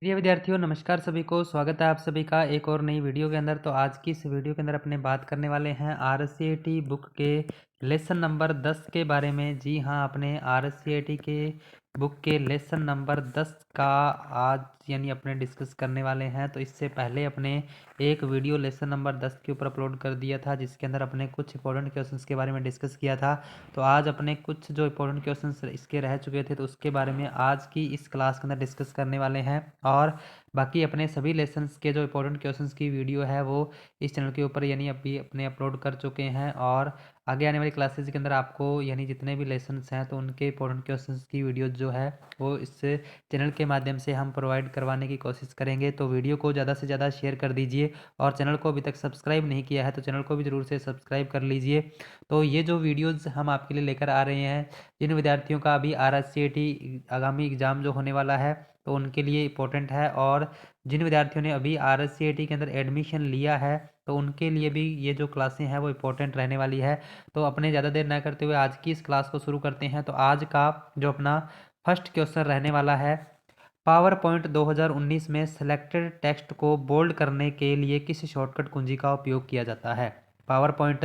प्रिय विद्यार्थियों, नमस्कार सभी को। स्वागत है आप सभी का एक और नई वीडियो के अंदर। तो आज की इस वीडियो के अंदर अपने बात करने वाले हैं आरसीईटी बुक के लेसन नंबर 10 के बारे में। जी हाँ, अपने आरसीईटी के बुक के लेसन नंबर 10 का आज अपने डिस्कस करने वाले हैं। तो इससे पहले अपने एक वीडियो लेसन नंबर 10 के ऊपर अपलोड कर दिया था, जिसके अंदर अपने कुछ इंपॉर्टेंट क्वेश्चंस के बारे में डिस्कस किया था। तो आज अपने कुछ जो इंपॉर्टेंट क्वेश्चंस इसके रह चुके थे, तो उसके बारे में आज की इस क्लास के अंदर डिस्कस करने वाले हैं। और बाकी अपने सभी लेसन्स के जो इंपॉर्टेंट क्वेश्चंस की वीडियो है वो इस चैनल के ऊपर अभी अपने अपलोड कर चुके हैं। और आगे आने वाली क्लासेस के अंदर आपको जितने भी लेसन्स हैं तो उनके इंपॉर्टेंट क्वेश्चंस की वीडियो जो है वो इस चैनल के माध्यम से हम प्रोवाइड करवाने की कोशिश करेंगे। तो वीडियो को ज़्यादा से ज़्यादा शेयर कर दीजिए, और चैनल को अभी तक सब्सक्राइब नहीं किया है तो चैनल को भी ज़रूर से सब्सक्राइब कर लीजिए। तो ये जो वीडियोज़ हम आपके लिए लेकर आ रहे हैं, जिन विद्यार्थियों का अभी आरसीईटी आगामी एग्ज़ाम जो होने वाला है तो उनके लिए इम्पोर्टेंट है, और जिन विद्यार्थियों ने अभी आरसीईटी के अंदर एडमिशन लिया है तो उनके लिए भी ये जो क्लासें हैं वो इम्पोर्टेंट रहने वाली है। तो अपने ज़्यादा देर ना करते हुए आज की इस क्लास को शुरू करते हैं। तो आज का जो अपना फर्स्ट क्वेश्चन रहने वाला है, पावर पॉइंट 2019 में सेलेक्टेड टेक्स्ट को बोल्ड करने के लिए किस शॉर्टकट कुंजी का उपयोग किया जाता है। पावर पॉइंट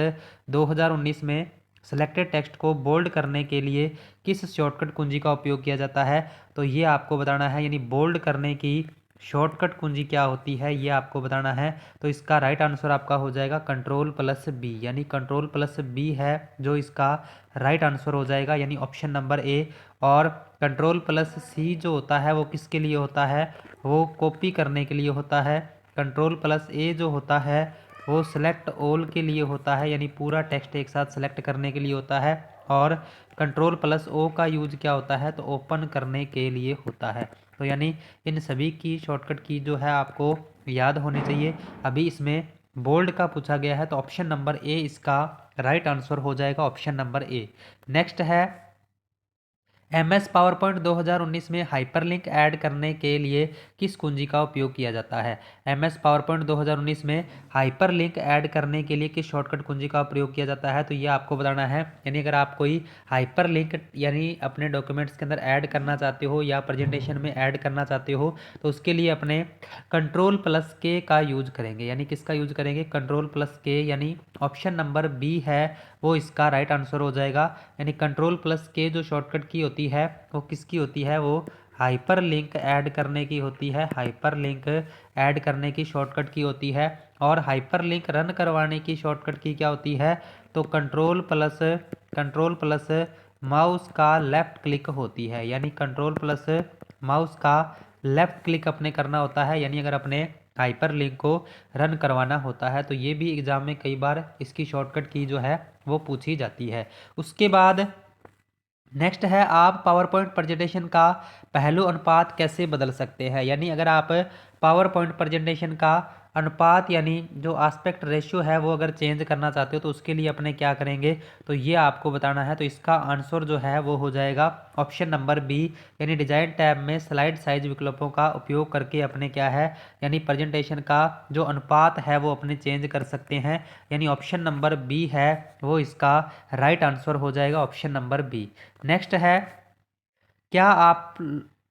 2019 में सेलेक्टेड टेक्स्ट को बोल्ड करने के लिए किस शॉर्टकट कुंजी का उपयोग किया जाता है। तो ये आपको बताना है, यानी बोल्ड करने की शॉर्टकट कुंजी क्या होती है ये आपको बताना है। तो इसका राइट आंसर आपका हो जाएगा Ctrl+B, यानी Ctrl+B है जो इसका राइट आंसर हो जाएगा, यानी ऑप्शन नंबर ए। और Ctrl+C जो होता है वो किसके लिए होता है, वो कॉपी करने के लिए होता है। Ctrl+A जो होता है वो सेलेक्ट ऑल के लिए होता है, यानी पूरा टेक्स्ट एक साथ सेलेक्ट करने के लिए होता है। और Ctrl+O का यूज क्या होता है, तो ओपन करने के लिए होता है। तो यानी इन सभी की शॉर्टकट की जो है आपको याद होनी चाहिए। अभी इसमें बोल्ड का पूछा गया है तो ऑप्शन नंबर ए इसका राइट आंसर हो जाएगा, ऑप्शन नंबर ए। नेक्स्ट है, MS पावर पॉइंट 2019 में हाइपरलिंक ऐड करने के लिए किस कुंजी का उपयोग किया जाता है। MS पावर पॉइंट 2019 में हाइपरलिंक ऐड करने के लिए किस शॉर्टकट कुंजी का प्रयोग किया जाता है, तो ये आपको बताना है। यानी अगर आप कोई हाइपरलिंक यानी अपने डॉक्यूमेंट्स के अंदर ऐड करना चाहते हो या प्रेजेंटेशन में ऐड करना चाहते हो तो उसके लिए अपने Ctrl+K का यूज करेंगे। यानी किसका यूज करेंगे, Ctrl+K, यानी ऑप्शन नंबर बी है वो इसका राइट आंसर हो जाएगा। यानी Ctrl+K जो शॉर्टकट की होती है वो किसकी होती है, वो हाइपरलिंक ऐड करने की होती है। हाइपरलिंक ऐड करने की शॉर्टकट की होती है। और हाइपरलिंक रन करवाने की शॉर्टकट की क्या होती है, तो कंट्रोल प्लस माउस का लेफ्ट क्लिक होती है। यानी कंट्रोल प्लस माउस का लेफ्ट क्लिक अपने करना होता है, यानी अगर अपने हाइपरलिंक को रन करवाना होता है। तो ये भी एग्जाम में कई बार इसकी शॉर्टकट की जो है वो पूछी जाती है। उसके बाद नेक्स्ट है, आप पावर पॉइंट प्रेजेंटेशन का पहलू अनुपात कैसे बदल सकते हैं। यानी अगर आप पावर पॉइंट प्रेजेंटेशन का अनुपात यानी जो आस्पेक्ट रेशियो है वो अगर चेंज करना चाहते हो तो उसके लिए अपने क्या करेंगे, तो ये आपको बताना है। तो इसका आंसर जो है वो हो जाएगा ऑप्शन नंबर बी, यानी डिजाइन टैब में स्लाइड साइज विकल्पों का उपयोग करके अपने क्या है, यानी प्रेजेंटेशन का जो अनुपात है वो अपने चेंज कर सकते हैं। यानी ऑप्शन नंबर बी है वो इसका राइट आंसर हो जाएगा, ऑप्शन नंबर बी। नेक्स्ट है, क्या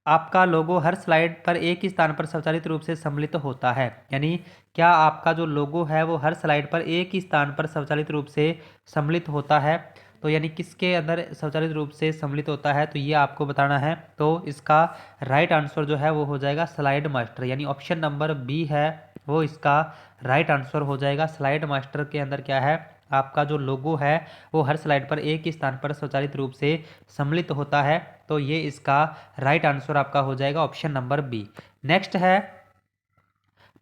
आपका लोगो हर स्लाइड पर एक ही स्थान पर स्वचालित रूप से सम्मिलित होता है। यानी क्या आपका जो लोगो है वो हर स्लाइड पर एक ही स्थान पर स्वचालित रूप से सम्मिलित होता है। तो यानी किसके अंदर स्वचालित रूप से सम्मिलित होता है, तो ये आपको बताना है। तो इसका राइट आंसर जो है वो हो जाएगा स्लाइड मास्टर, यानी ऑप्शन नंबर बी है वो इसका राइट आंसर हो जाएगा। स्लाइड मास्टर के अंदर क्या है, आपका जो लोगो है वो हर स्लाइड पर एक ही स्थान पर स्वचालित रूप से सम्मिलित होता है। तो ये इसका राइट आंसर आपका हो जाएगा, ऑप्शन नंबर बी। नेक्स्ट है,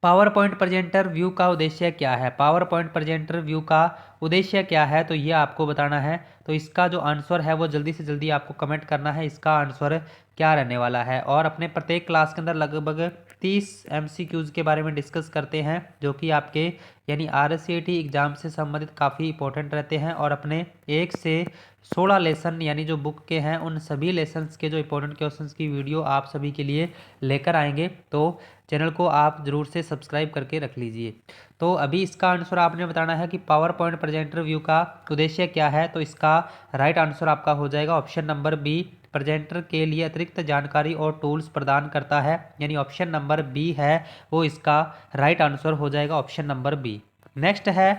पावर पॉइंट प्रेजेंटर व्यू का उद्देश्य क्या है। पावर पॉइंट प्रेजेंटर व्यू का उद्देश्य क्या है, तो ये आपको बताना है। तो इसका जो आंसर है वो जल्दी से जल्दी आपको कमेंट करना है, इसका आंसर क्या रहने वाला है। और अपने प्रत्येक क्लास के अंदर लगभग 30 MCQs के बारे में डिस्कस करते हैं, जो कि आपके यानी आरसीईटी एग्जाम से संबंधित काफ़ी इंपॉर्टेंट रहते हैं। और अपने 1 से 16 लेसन यानी जो बुक के हैं उन सभी लेसन्स के जो इंपॉर्टेंट क्वेश्चंस की वीडियो आप सभी के लिए लेकर आएंगे। तो चैनल को आप ज़रूर से सब्सक्राइब करके रख लीजिए। तो अभी इसका आंसर आपने बताना है कि पावर पॉइंट प्रेजेंटर व्यू का उद्देश्य क्या है। तो इसका राइट आंसर आपका हो जाएगा ऑप्शन नंबर बी, प्रेजेंटर के लिए अतिरिक्त जानकारी और टूल्स प्रदान करता है, यानी ऑप्शन नंबर बी है वो इसका राइट आंसर हो जाएगा, ऑप्शन नंबर बी। नेक्स्ट है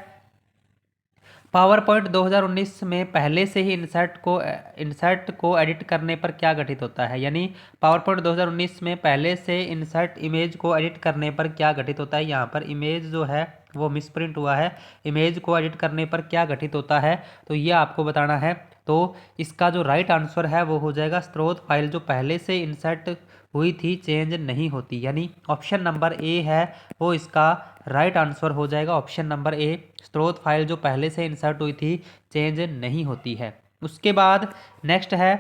पावर पॉइंट 2019 में पहले से ही इंसर्ट को एडिट करने पर क्या घटित होता है, यानी पावर पॉइंट 2019 में पहले से इंसर्ट इमेज को एडिट करने पर क्या घटित होता है। यहाँ पर इमेज जो है वो मिसप्रिंट हुआ है, इमेज को एडिट करने पर क्या घटित होता है, तो ये आपको बताना है। तो इसका जो राइट आंसर है वो हो जाएगा स्रोत फाइल जो पहले से इंसर्ट हुई थी चेंज नहीं होती, यानी ऑप्शन नंबर ए है वो इसका राइट आंसर हो जाएगा, ऑप्शन नंबर ए। स्रोत फाइल जो पहले से इंसर्ट हुई थी चेंज नहीं होती है। उसके बाद नेक्स्ट है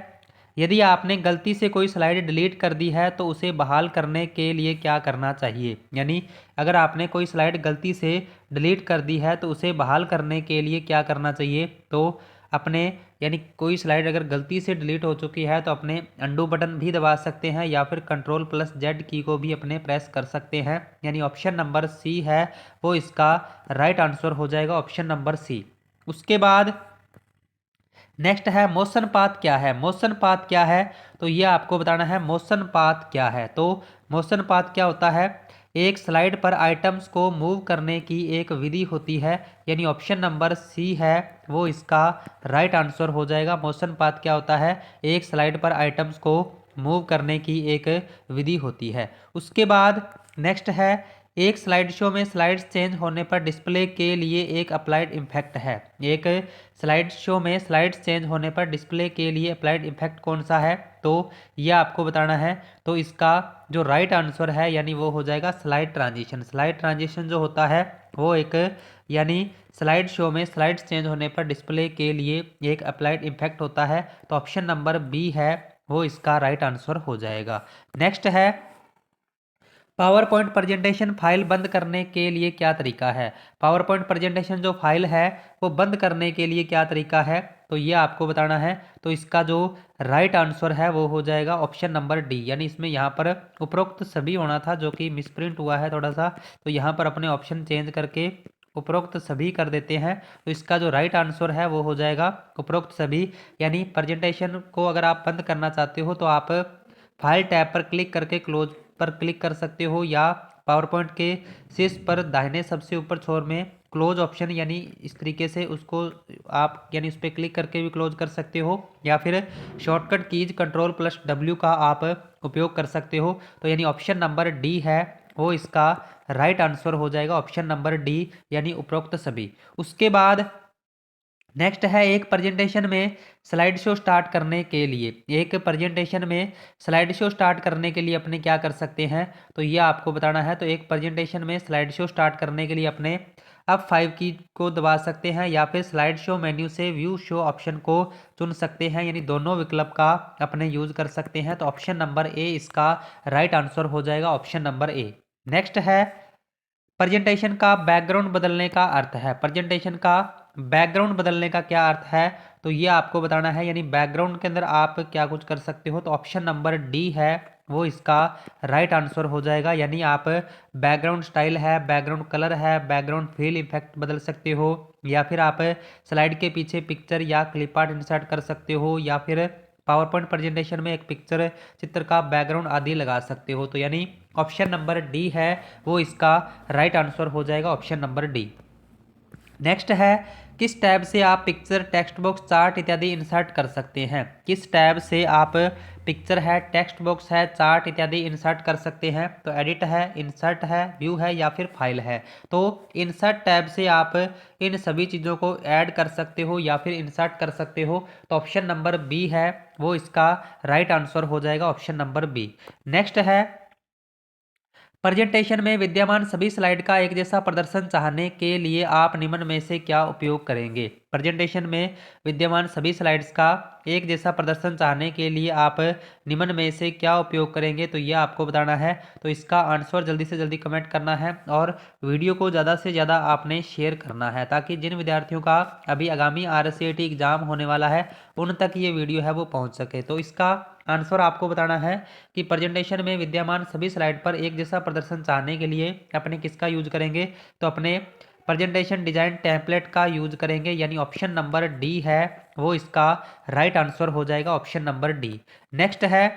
यदि आपने गलती से कोई स्लाइड डिलीट कर दी है तो उसे बहाल करने के लिए क्या करना चाहिए, यानी अगर आपने कोई स्लाइड गलती से डिलीट कर दी है तो उसे बहाल करने के लिए क्या करना चाहिए। तो अपने यानी कोई स्लाइड अगर गलती से डिलीट हो चुकी है तो अपने अंडू बटन भी दबा सकते हैं या फिर Ctrl+Z की को भी अपने प्रेस कर सकते हैं, यानी ऑप्शन नंबर सी है वो इसका राइट आंसर हो जाएगा, ऑप्शन नंबर सी। उसके बाद नेक्स्ट है मोशन पाथ क्या है। मोशन पाथ क्या है तो ये आपको बताना है मोशन पाथ क्या है। तो मोशन पाथ क्या होता है, एक स्लाइड पर आइटम्स को मूव करने की एक विधि होती है, यानी ऑप्शन नंबर सी है वो इसका राइट आंसर हो जाएगा। मोशन पाथ क्या होता है, एक स्लाइड पर आइटम्स को मूव करने की एक विधि होती है। उसके बाद नेक्स्ट है एक स्लाइड शो में स्लाइड्स चेंज होने पर डिस्प्ले के लिए एक अप्लाइड इफेक्ट है। एक स्लाइड शो में स्लाइड्स चेंज होने पर डिस्प्ले के लिए अप्लाइड इफेक्ट कौन सा है, तो यह आपको बताना है। तो इसका जो राइट आंसर है यानी वो हो जाएगा स्लाइड ट्रांजिशन। स्लाइड ट्रांजिशन जो होता है वो एक यानी स्लाइड शो में स्लाइड्स चेंज होने पर डिस्प्ले के लिए एक अप्लाइड इफेक्ट होता है, तो ऑप्शन नंबर बी है वो इसका राइट आंसर हो जाएगा। नेक्स्ट है पावर पॉइंट प्रेजेंटेशन फाइल बंद करने के लिए क्या तरीका है। पावर पॉइंट प्रेजेंटेशन जो फाइल है वो बंद करने के लिए क्या तरीका है, तो ये आपको बताना है। तो इसका जो राइट आंसर है वो हो जाएगा ऑप्शन नंबर डी, यानी इसमें यहाँ पर उपरोक्त सभी होना था जो कि मिसप्रिंट हुआ है थोड़ा सा, तो यहाँ पर अपने ऑप्शन चेंज करके उपरोक्त सभी कर देते हैं। तो इसका जो राइट आंसर है वो हो जाएगा उपरोक्त सभी, यानी प्रेजेंटेशन को अगर आप बंद करना चाहते हो तो आप फाइल टैब पर क्लिक करके क्लोज पर क्लिक कर सकते हो, या पावर पॉइंट के शीर्ष पर दाहिने सबसे ऊपर छोर में क्लोज ऑप्शन, यानी इस तरीके से उसको आप यानी उस पर क्लिक करके भी क्लोज कर सकते हो, या फिर शॉर्टकट कीज Ctrl+W का आप उपयोग कर सकते हो। तो यानी ऑप्शन नंबर डी है वो इसका राइट आंसर हो जाएगा, ऑप्शन नंबर डी यानी उपरोक्त सभी। उसके बाद नेक्स्ट है एक प्रेजेंटेशन में स्लाइड शो स्टार्ट करने के लिए, एक प्रेजेंटेशन में स्लाइड शो स्टार्ट करने के लिए अपने क्या कर सकते हैं, तो ये आपको बताना है। तो एक प्रेजेंटेशन में स्लाइड शो स्टार्ट करने के लिए अपने F5 की को दबा सकते हैं या फिर स्लाइड शो मेन्यू से व्यू शो ऑप्शन को चुन सकते हैं, यानी दोनों विकल्प का अपने यूज कर सकते हैं। तो ऑप्शन नंबर ए इसका राइट आंसर हो जाएगा, ऑप्शन नंबर ए। नेक्स्ट है प्रेजेंटेशन का बैकग्राउंड बदलने का अर्थ है। प्रेजेंटेशन का बैकग्राउंड बदलने का क्या अर्थ है, तो ये आपको बताना है, यानी बैकग्राउंड के अंदर आप क्या कुछ कर सकते हो। तो ऑप्शन नंबर डी है वो इसका राइट आंसर हो जाएगा, यानी आप बैकग्राउंड स्टाइल है, बैकग्राउंड कलर है, बैकग्राउंड फिल इफेक्ट बदल सकते हो, या फिर आप स्लाइड के पीछे पिक्चर या क्लिप आर्ट इंसर्ट कर सकते हो, या फिर पावर पॉइंट प्रेजेंटेशन में एक पिक्चर चित्र का बैकग्राउंड आदि लगा सकते हो। तो यानी ऑप्शन नंबर डी है वो इसका राइट आंसर हो जाएगा, ऑप्शन नंबर डी। नेक्स्ट है किस टैब से आप पिक्चर टेक्स्ट बॉक्स चार्ट इत्यादि इंसर्ट कर सकते हैं। किस टैब से आप पिक्चर है, टेक्स्ट बॉक्स है, चार्ट इत्यादि इंसर्ट कर सकते हैं। तो एडिट है, इंसर्ट है, व्यू है या फिर फाइल है। तो इंसर्ट टैब से आप इन सभी चीज़ों को ऐड कर सकते हो या फिर इंसर्ट कर सकते हो। तो ऑप्शन नंबर बी है वो इसका राइट आंसर हो जाएगा, ऑप्शन नंबर बी। नेक्स्ट है प्रेजेंटेशन में विद्यमान सभी स्लाइड का एक जैसा प्रदर्शन चाहने के लिए आप निम्न में से क्या उपयोग करेंगे। प्रेजेंटेशन में विद्यमान सभी स्लाइड्स का एक जैसा प्रदर्शन चाहने के लिए आप निम्न में से क्या उपयोग करेंगे, तो यह आपको बताना है। तो इसका आंसर जल्दी से जल्दी कमेंट करना है और वीडियो को ज़्यादा से ज़्यादा आपने शेयर करना है, ताकि जिन विद्यार्थियों का अभी आगामी RCET एग्जाम होने वाला है उन तक ये वीडियो है वो पहुँच सके। तो इसका आंसर आपको बताना है कि प्रेजेंटेशन में विद्यमान सभी स्लाइड पर एक जैसा प्रदर्शन चाहने के लिए अपने किसका यूज करेंगे, तो अपने प्रेजेंटेशन डिजाइन टेम्पलेट का यूज करेंगे, यानी ऑप्शन नंबर डी है वो इसका राइट आंसर हो जाएगा, ऑप्शन नंबर डी। नेक्स्ट है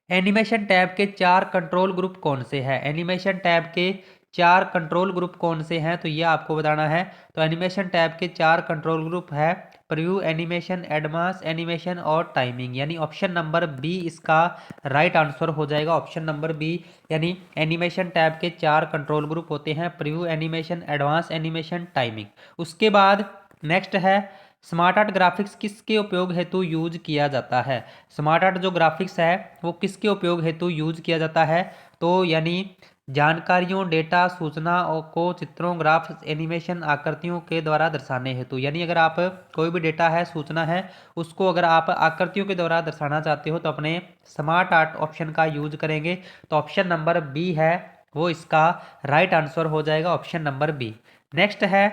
एनिमेशन टैब के 4 कंट्रोल ग्रुप कौन से हैं। एनिमेशन टैब के 4 कंट्रोल ग्रुप कौन से हैं, तो ये आपको बताना है। तो एनिमेशन टैब के 4 कंट्रोल ग्रुप है प्रीव्यू एनिमेशन, एडवांस एनिमेशन और टाइमिंग, यानी ऑप्शन नंबर बी इसका राइट आंसर हो जाएगा, ऑप्शन नंबर बी। यानी एनिमेशन टैब के 4 कंट्रोल ग्रुप होते हैं, preview animation, advance animation, timing. उसके बाद नेक्स्ट है स्मार्ट आर्ट ग्राफिक्स किसके उपयोग हेतु यूज किया जाता है। स्मार्ट आर्ट जो ग्राफिक्स है वो किसके उपयोग हेतु यूज किया जाता है, तो यानी जानकारियों, डेटा, सूचना को चित्रों, ग्राफ्स, एनिमेशन, आकृतियों के द्वारा दर्शाने हेतु, यानी अगर आप कोई भी डेटा है, सूचना है, उसको अगर आप आकृतियों के द्वारा दर्शाना चाहते हो तो अपने स्मार्ट आर्ट ऑप्शन का यूज करेंगे, तो ऑप्शन नंबर बी है वो इसका राइट आंसर हो जाएगा, ऑप्शन नंबर बी। नेक्स्ट है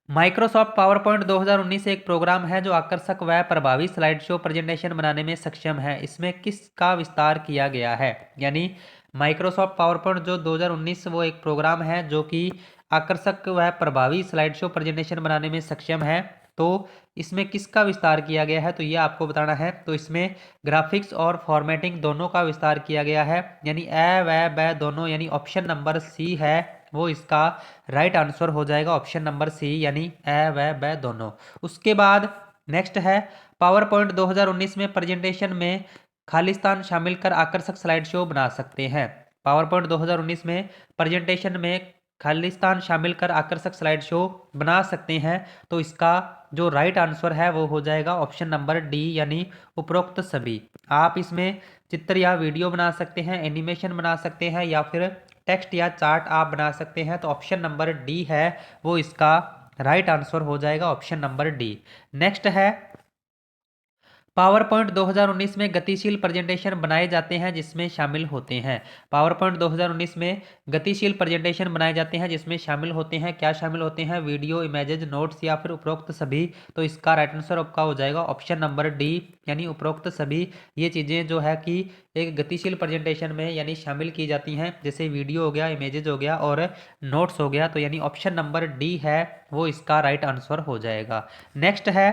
माइक्रोसॉफ्ट पावर पॉइंट 2019 एक प्रोग्राम है जो आकर्षक व प्रभावी स्लाइड शो प्रेजेंटेशन बनाने में सक्षम है, इसमें किसका विस्तार किया गया है। यानी माइक्रोसॉफ्ट पावर पॉइंट जो 2019 वो एक प्रोग्राम है जो कि आकर्षक व प्रभावी स्लाइड शो प्रेजेंटेशन बनाने में सक्षम है, तो इसमें किसका विस्तार किया गया है, तो ये आपको बताना है। तो इसमें ग्राफिक्स और फॉर्मेटिंग दोनों का विस्तार किया गया है, यानी ए व ब दोनों, यानी ऑप्शन नंबर सी है वो इसका राइट आंसर हो जाएगा, ऑप्शन नंबर सी, यानी ए व ब दोनों। उसके बाद नेक्स्ट है पावर पॉइंट 2019 में प्रेजेंटेशन में खालिस्तान शामिल कर आकर्षक स्लाइड शो बना सकते हैं। पावर पॉइंट 2019 में प्रेजेंटेशन में खालिस्तान शामिल कर आकर्षक स्लाइड शो बना सकते हैं, तो इसका जो राइट आंसर है वो हो जाएगा ऑप्शन नंबर डी, यानी उपरोक्त सभी। आप इसमें चित्र या वीडियो बना सकते हैं, एनिमेशन बना सकते हैं, या फिर टेक्स्ट या चार्ट आप बना सकते हैं, तो ऑप्शन नंबर डी है वो इसका राइट आंसर हो जाएगा, ऑप्शन नंबर डी। नेक्स्ट है पावर पॉइंट 2019 में गतिशील प्रेजेंटेशन बनाए जाते हैं जिसमें शामिल होते हैं। पावर पॉइंट 2019 में गतिशील प्रेजेंटेशन बनाए जाते हैं जिसमें शामिल होते हैं, क्या शामिल होते हैं, वीडियो, इमेजेज, नोट्स या फिर उपरोक्त सभी, तो इसका राइट आंसर आपका हो जाएगा ऑप्शन नंबर डी, यानी उपरोक्त सभी। ये चीज़ें जो है कि एक गतिशील प्रेजेंटेशन में यानी शामिल की जाती हैं, जैसे वीडियो हो गया, इमेजेज हो गया और नोट्स हो गया, तो यानी ऑप्शन नंबर डी है वो इसका राइट आंसर हो जाएगा। नेक्स्ट है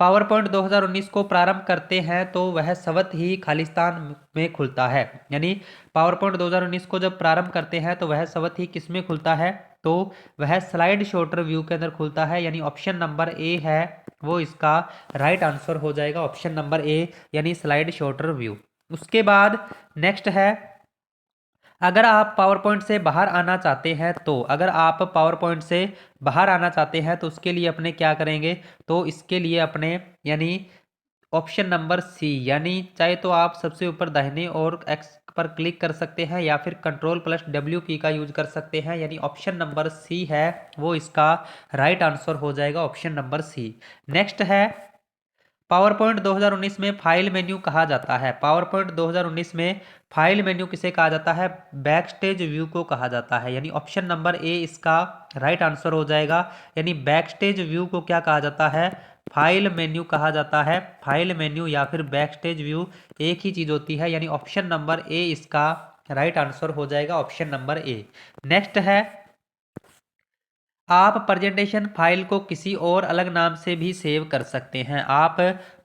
पावर पॉइंट 2019 को प्रारंभ करते हैं तो वह स्वत ही खालिस्तान में खुलता है, यानी पावर पॉइंट 2019 को जब प्रारंभ करते हैं तो वह स्वत ही किस में खुलता है, तो वह स्लाइड शॉटर व्यू के अंदर खुलता है, यानी ऑप्शन नंबर ए है वो इसका राइट आंसर हो जाएगा, ऑप्शन नंबर ए, यानी स्लाइड शॉटर व्यू। उसके बाद नेक्स्ट है अगर आप पावर पॉइंट से बाहर आना चाहते हैं, तो अगर आप पावर पॉइंट से बाहर आना चाहते हैं तो उसके लिए अपने क्या करेंगे, तो इसके लिए अपने यानी ऑप्शन नंबर सी, यानी चाहे तो आप सबसे ऊपर दाहिने और एक्स पर क्लिक कर सकते हैं या फिर कंट्रोल प्लस डब्ल्यू की का यूज कर सकते हैं, यानी ऑप्शन नंबर सी है वो इसका राइट आंसर हो जाएगा, ऑप्शन नंबर सी। नेक्स्ट है पावर पॉइंट 2019 में फाइल मेन्यू कहा जाता है। पावर पॉइंट 2019 में फाइल मेन्यू किसे कहा जाता है, बैक स्टेज व्यू को कहा जाता है, यानी ऑप्शन नंबर ए इसका राइट आंसर हो जाएगा, यानी बैक स्टेज व्यू को क्या कहा जाता है, फाइल मेन्यू कहा जाता है। फाइल मेन्यू या फिर बैक स्टेज व्यू एक ही चीज होती है, यानी ऑप्शन नंबर ए इसका राइट आंसर हो जाएगा, ऑप्शन नंबर ए। नेक्स्ट है आप प्रेजेंटेशन फाइल को किसी और अलग नाम से भी सेव कर सकते हैं। आप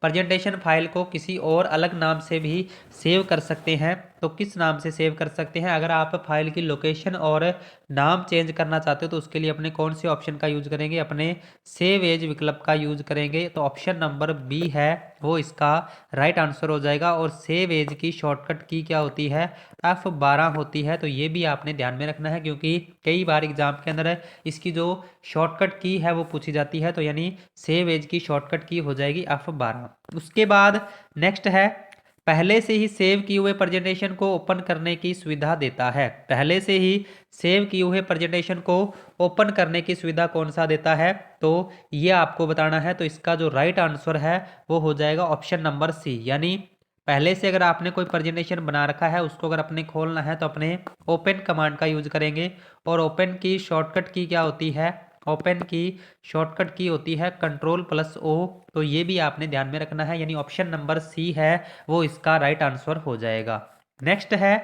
प्रेजेंटेशन फाइल को किसी और अलग नाम से भी सेव कर सकते हैं, तो किस नाम से सेव कर सकते हैं, अगर आप फाइल की लोकेशन और नाम चेंज करना चाहते हो तो उसके लिए अपने कौन से ऑप्शन का यूज करेंगे, अपने सेव एज विकल्प का यूज करेंगे, तो ऑप्शन नंबर बी है वो इसका राइट आंसर हो जाएगा। और सेव एज की शॉर्टकट की क्या होती है, F12 होती है, तो ये भी आपने ध्यान में रखना है क्योंकि कई बार एग्जाम के अंदर इसकी जो शॉर्टकट की है वो पूछी जाती है, तो यानी सेव एज की शॉर्टकट की हो जाएगी F12। उसके बाद नेक्स्ट है पहले से ही सेव किए हुए प्रेजेंटेशन को ओपन करने की सुविधा देता है। पहले से ही सेव किए हुए प्रेजेंटेशन को ओपन करने की सुविधा कौन सा देता है, तो ये आपको बताना है, तो इसका जो राइट आंसर है वो हो जाएगा ऑप्शन नंबर सी, यानी पहले से अगर आपने कोई प्रेजेंटेशन बना रखा है उसको अगर अपने खोलना है तो अपने ओपन कमांड का यूज करेंगे, और ओपन की शॉर्टकट की क्या होती है, ओपन की शॉर्टकट की होती है कंट्रोल प्लस ओ, तो ये भी आपने ध्यान में रखना है, यानी ऑप्शन नंबर सी है वो इसका राइट आंसर हो जाएगा। नेक्स्ट है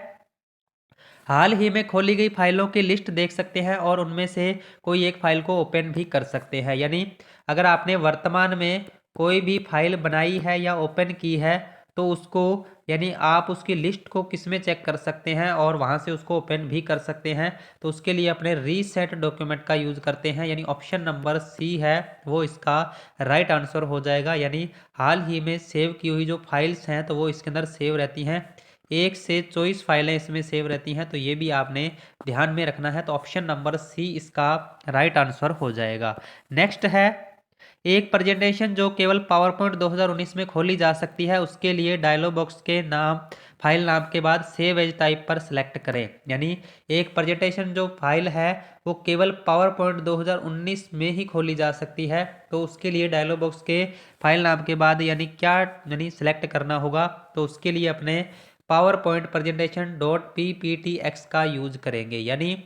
हाल ही में खोली गई फाइलों की लिस्ट देख सकते हैं और उनमें से कोई एक फाइल को ओपन भी कर सकते हैं। यानी अगर आपने वर्तमान में कोई भी फाइल बनाई है या ओपन की है तो उसको यानी आप उसकी लिस्ट को किस में चेक कर सकते हैं और वहाँ से उसको ओपन भी कर सकते हैं। तो उसके लिए अपने रीसेट डॉक्यूमेंट का यूज़ करते हैं, यानी ऑप्शन नंबर सी है वो इसका राइट आंसर हो जाएगा। यानी हाल ही में सेव की हुई जो फाइल्स हैं तो वो इसके अंदर सेव रहती हैं, 1 से 24 फाइलें इसमें सेव रहती हैं, तो ये भी आपने ध्यान में रखना है। तो ऑप्शन नंबर सी इसका राइट आंसर हो जाएगा। नेक्स्ट है, एक प्रेजेंटेशन जो केवल पावर पॉइंट 2019 में खोली जा सकती है उसके लिए डायलॉग बॉक्स के नाम फाइल नाम के बाद सेव एज टाइप पर सिलेक्ट करें। यानी एक प्रेजेंटेशन जो फाइल है वो केवल पावर पॉइंट 2019 में ही खोली जा सकती है, तो उसके लिए डायलॉग बॉक्स के फाइल नाम के बाद यानी क्या यानी सिलेक्ट करना होगा, तो उसके लिए अपने power point presentation dot PPTX का यूज करेंगे। यानी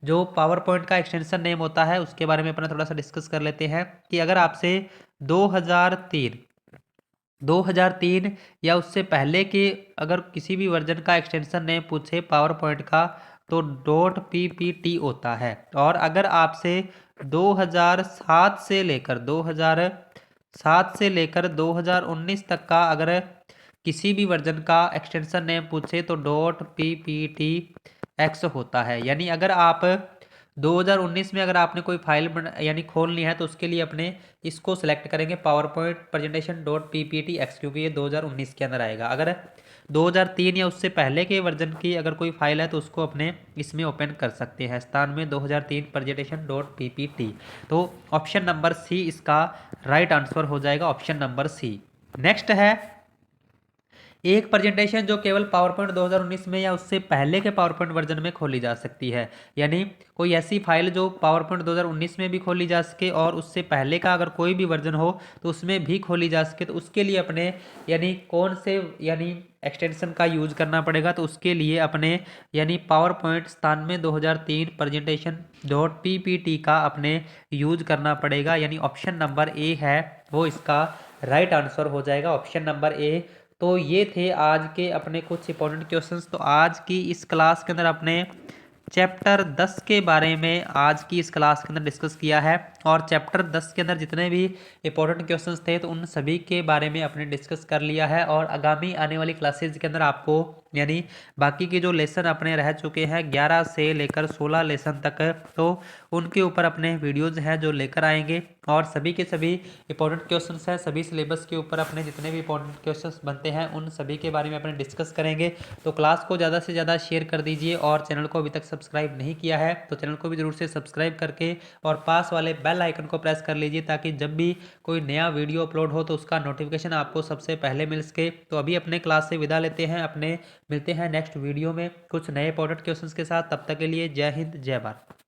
जो पावर पॉइंट का एक्सटेंशन नेम होता है उसके बारे में अपना थोड़ा सा डिस्कस कर लेते हैं कि अगर आपसे 2003 या उससे पहले के अगर किसी भी वर्जन का एक्सटेंशन नेम पूछे पावर पॉइंट का तो डॉट PPT होता है। और अगर आपसे 2007 से लेकर 2019 तक का अगर किसी भी वर्जन का एक्सटेंशन नेम पूछे तो डॉट PPTX होता है। यानी अगर आप 2019 में अगर आपने कोई फाइल यानी खोलनी है तो उसके लिए अपने इसको सिलेक्ट करेंगे power point presentation dot PPTX, क्योंकि ये 2019 के अंदर आएगा। अगर 2003 या उससे पहले के वर्जन की अगर कोई फाइल है तो उसको अपने इसमें ओपन कर सकते हैं स्थान में 2003 प्रेजेंटेशन डॉट PPT। तो ऑप्शन नंबर सी इसका राइट आंसर हो जाएगा, ऑप्शन नंबर सी। नेक्स्ट है, एक प्रेजेंटेशन जो केवल पावर पॉइंट 2019 में या उससे पहले के पावर पॉइंट वर्जन में खोली जा सकती है। यानी कोई ऐसी फाइल जो पावर पॉइंट 2019 में भी खोली जा सके और उससे पहले का अगर कोई भी वर्जन हो तो उसमें भी खोली जा सके, तो उसके लिए अपने यानी कौन से यानी एक्सटेंशन का यूज करना पड़ेगा, तो उसके लिए अपने यानी पावर पॉइंट स्थान में 2003 प्रेजेंटेशन डॉट PPT का अपने यूज करना पड़ेगा। यानी ऑप्शन नंबर ए है वो इसका राइट आंसर हो जाएगा, ऑप्शन नंबर ए। तो ये थे आज के अपने कुछ इंपॉर्टेंट क्वेश्चंस। तो आज की इस क्लास के अंदर अपने चैप्टर 10 के बारे में आज की इस क्लास के अंदर डिस्कस किया है और चैप्टर 10 के अंदर जितने भी इंपॉर्टेंट क्वेश्चंस थे तो उन सभी के बारे में अपने डिस्कस कर लिया है। और आगामी आने वाली क्लासेज के अंदर आपको यानी बाकी के जो लेसन अपने रह चुके हैं 11 से लेकर 16 लेसन तक, तो उनके ऊपर अपने वीडियोज़ हैं जो लेकर आएंगे और सभी के सभी इंपॉर्टेंट क्वेश्चंस हैं, सभी सिलेबस के ऊपर अपने जितने भी इंपॉर्टेंट क्वेश्चंस बनते हैं उन सभी के बारे में अपने डिस्कस करेंगे। तो क्लास को ज़्यादा से ज़्यादा शेयर कर दीजिए और चैनल को अभी तक सब्सक्राइब नहीं किया है तो चैनल को भी ज़रूर से सब्सक्राइब करके और पास वाले बेल आइकन को प्रेस कर लीजिए ताकि जब भी कोई नया वीडियो अपलोड हो तो उसका नोटिफिकेशन आपको सबसे पहले मिल सके। तो अभी अपने क्लास से विदा लेते हैं, अपने मिलते हैं नेक्स्ट वीडियो में कुछ नए इंपॉर्टेंट क्वेश्चंस के साथ। तब तक के लिए जय हिंद जय भारत।